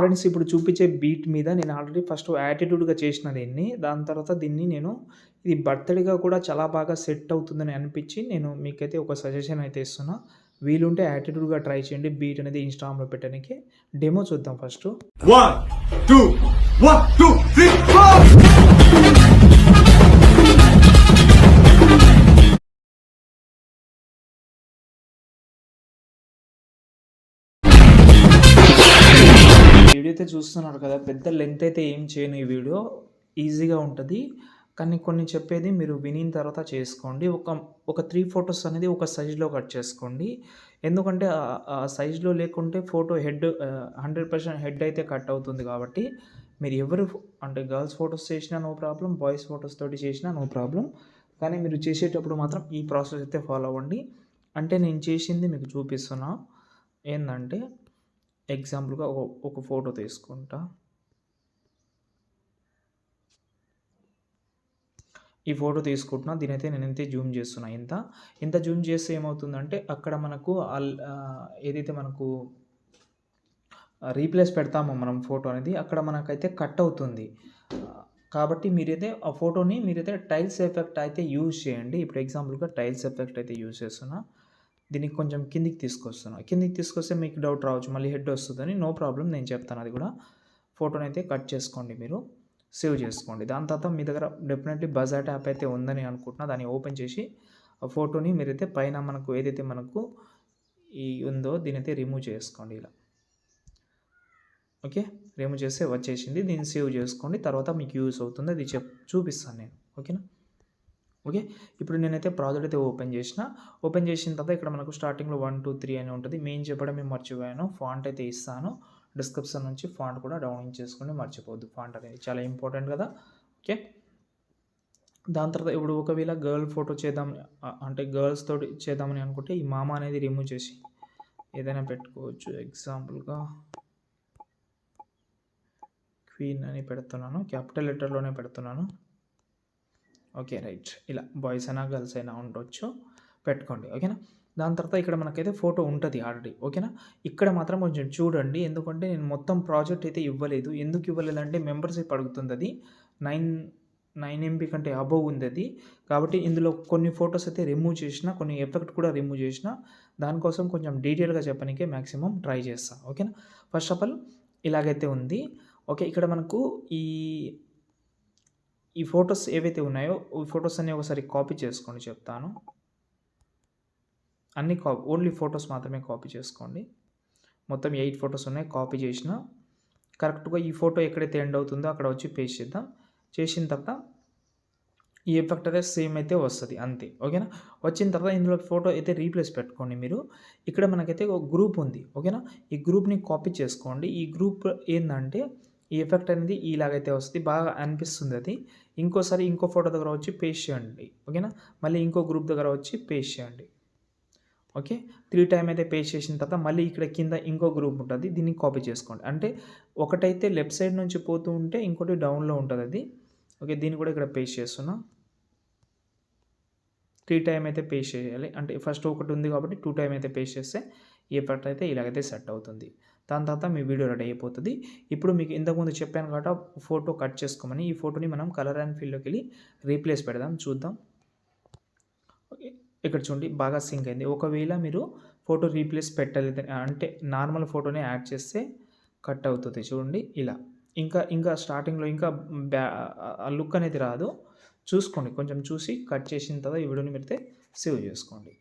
Friends ఇప్పుడు చూపించే beat మీద నేను ఆల్రెడీ ఫస్ట్ యాటిట్యూడ్‌గా చేసిన దీన్ని. దాని తర్వాత దీన్ని నేను ఇది బర్త్‌డేగా కూడా చాలా బాగా సెట్ అవుతుందని అనిపించి నేను మీకైతే ఒక సజెషన్ అయితే ఇస్తున్నా. వీలుంటే యాటిట్యూడ్‌గా ట్రై చేయండి. బీట్ అనేది ఇన్‌స్టాగ్రామ్‌లో పెట్టడానికి. డెమో చూద్దాం ఫస్ట్. 1 2 1 2 3 4 వీడియో అయితే చూస్తున్నారు కదా, పెద్ద లెంత్ అయితే ఏం చేయను. ఈ వీడియో ఈజీగా ఉంటుంది. కానీ కొన్ని చెప్పేది మీరు వినిన తర్వాత చేసుకోండి. ఒక 3 ఫోటోస్ అనేది ఒక సైజ్‌లో కట్ చేసుకోండి. ఎందుకంటే ఆ సైజ్‌లో లేకుంటే ఫోటో హెడ్ 100% హెడ్ అయితే కట్ అవుతుంది కాబట్టి మీరు ఎవరు అంటే గర్ల్స్ ఫోటోస్ చేసినా నో ప్రాబ్లమ్, బాయ్స్ ఫోటోస్ తోటి చేసినా నో ప్రాబ్లమ్. కానీ మీరు చేసేటప్పుడు మాత్రం ఈ ప్రాసెస్ అయితే ఫాలో అవ్వండి. అంటే నేను చేసింది మీకు చూపిస్తున్నా. ఏందంటే ఎగ్జాంపుల్‌గా ఒక ఫోటో తీసుకుంటా. ఈ ఫోటో తీసుకుంటున్నా. దీనైతే నేనైతే జూమ్ చేస్తున్నా. ఇంత జూమ్ చేస్తే ఏమవుతుందంటే అక్కడ మనకు ఏదైతే మనకు రీప్లేస్ పెడతామో మనం ఫోటో అనేది అక్కడ మనకైతే కట్ అవుతుంది. కాబట్టి మీరైతే ఆ ఫోటోని టైల్స్ ఎఫెక్ట్ అయితే యూజ్ చేయండి. ఇప్పుడు ఎగ్జాంపుల్‌గా టైల్స్ ఎఫెక్ట్ అయితే యూజ్ చేస్తున్నా. దీన్ని కొంచెం కిందికి తీసుకొస్తున్నా. కిందికి తీసుకొస్తే మీకు డౌట్ రావచ్చు, మళ్ళీ హెడ్ వస్తుందని. నో ప్రాబ్లమ్, నేను చెప్తాను అది కూడా. ఫోటోని అయితే కట్ చేసుకోండి, మీరు సేవ్ చేసుకోండి. దాని తర్వాత మీ దగ్గర డెఫినెట్లీ బజాట్ యాప్ అయితే ఉందని అనుకుంటున్నా. దాన్ని ఓపెన్ చేసి ఆ ఫోటోని మీరైతే పైన మనకు ఏదైతే మనకు ఉందో దీనైతే రిమూవ్ చేసుకోండి ఇలా. ఓకే, రిమూవ్ చేస్తే వచ్చేసింది. దీన్ని సేవ్ చేసుకోండి. తర్వాత మీకు యూస్ అవుతుంది, అది చూపిస్తాను నేను. ఓకేనా? ఓకే, ఇప్పుడు నేనైతే ప్రాజెక్ట్ అయితే ఓపెన్ చేసిన తర్వాత ఇక్కడ మనకు స్టార్టింగ్లో 1 2 3 అని ఉంటుంది. మెయిన్ చెప్పడమే మర్చిపోయాను. ఫాంట్ అయితే ఇస్తాను. డిస్క్రిప్షన్ నుంచి ఫాంట్ కూడా డౌన్లోడ్ చేసుకుని మర్చిపోవద్దు. ఫాంట్ అనేది చాలా ఇంపార్టెంట్ కదా. ఓకే, దాని తర్వాత ఇప్పుడు ఒకవేళ గర్ల్ ఫోటో చేద్దాం అంటే గర్ల్స్ తోటి చేద్దామని అనుకుంటే ఈ మామ అనేది రిమూవ్ చేసి ఏదైనా పెట్టుకోవచ్చు. ఎగ్జాంపుల్గా క్వీన్ అని పెడుతున్నాను. క్యాపిటల్ లెటర్లోనే పెడుతున్నాను. Okay, right. ఇలా బాయ్స్ అయినా గర్ల్స్ అయినా ఉండొచ్చు, పెట్టుకోండి. ఓకేనా? దాని తర్వాత ఇక్కడ మనకైతే ఫోటో ఉంటుంది ఆల్రెడీ. ఓకేనా? ఇక్కడ మాత్రం కొంచెం చూడండి, ఎందుకంటే నేను మొత్తం ప్రాజెక్ట్ అయితే ఇవ్వలేదు. ఎందుకు ఇవ్వలేదంటే మెంబర్షిప్ అడుగుతుంది. అది 9 MB కంటే అబోవ్ ఉంది అది. కాబట్టి ఇందులో కొన్ని ఫొటోస్ అయితే రిమూవ్ చేసిన, కొన్ని ఎఫెక్ట్ కూడా రిమూవ్ చేసిన. దానికోసం కొంచెం డీటెయిల్గా చెప్పడానికే మ్యాక్సిమం ట్రై చేస్తాను. ఓకేనా? ఫస్ట్ ఆఫ్ ఆల్ ఇలాగైతే ఉంది. ఓకే, ఇక్కడ మనకు ఈ ఫొటోస్ ఏవైతే ఉన్నాయో ఈ ఫొటోస్ అన్నీ ఒకసారి కాపీ చేసుకోండి, చెప్తాను. అన్ని ఓన్లీ ఫొటోస్ మాత్రమే కాపీ చేసుకోండి. మొత్తం 8 ఫొటోస్ ఉన్నాయి, కాపీ చేసిన. కరెక్ట్గా ఈ ఫోటో ఎక్కడైతే ఎండ్ అవుతుందో అక్కడ వచ్చి పేస్ట్ చేద్దాం. చేసిన తర్వాత ఈ ఎఫెక్ట్ అయితే సేమ్ అయితే వస్తుంది, అంతే. ఓకేనా? వచ్చిన తర్వాత ఇందులో ఫోటో అయితే రీప్లేస్ పెట్టుకోండి మీరు. ఇక్కడ మనకైతే ఒక గ్రూప్ ఉంది. ఓకేనా? ఈ గ్రూప్ని కాపీ చేసుకోండి. ఈ గ్రూప్ ఏంటంటే ఈ ఎఫెక్ట్ అనేది ఇలాగైతే వస్తుంది, బాగా అనిపిస్తుంది అది. ఇంకోసారి ఇంకో ఫోటో దగ్గర వచ్చి పేస్ట్ చేయండి. ఓకేనా? మళ్ళీ ఇంకో గ్రూప్ దగ్గర వచ్చి పేస్ట్ చేయండి. ఓకే, 3 టైమ్ అయితే పేస్ట్ చేసిన తర్వాత మళ్ళీ ఇక్కడ కింద ఇంకో గ్రూప్ ఉంటుంది, దీన్ని కాపీ చేసుకోండి. అంటే ఒకటైతే లెఫ్ట్ సైడ్ నుంచి పోతూ ఉంటే ఇంకోటి డౌన్లో ఉంటుంది అది. ఓకే, దీన్ని కూడా ఇక్కడ పేస్ట్ చేస్తున్నా. 3 టైమ్ అయితే పేస్ట్ చేయాలి. అంటే ఫస్ట్ ఒకటి ఉంది కాబట్టి 2 టైమ్ అయితే పేస్ట్ చేస్తే ఈ ఎఫెక్ట్ అయితే ఇలాగైతే సెట్ అవుతుంది. దాని తర్వాత మీ వీడియో రెడీ అయిపోతుంది. ఇప్పుడు మీకు ఇంతకుముందు చెప్పాను కాబట్టి ఫోటో కట్ చేసుకోమని. ఈ ఫోటోని మనం కలర్ అండ్ ఫీల్డ్లోకి వెళ్ళి రీప్లేస్ పెడదాం, చూద్దాం. ఓకే, ఇక్కడ చూడండి బాగా సింక్ అయింది. ఒకవేళ మీరు ఫోటో రీప్లేస్ పెట్టలేదు అంటే నార్మల్ ఫోటోనే యాడ్ చేస్తే కట్ అవుతుంది, చూడండి ఇలా. ఇంకా స్టార్టింగ్లో ఇంకా లుక్ అనేది రాదు. చూసుకోండి, కొంచెం చూసి కట్ చేసిన తర్వాత ఈ వీడియోని మీరైతే సేవ్ చేసుకోండి.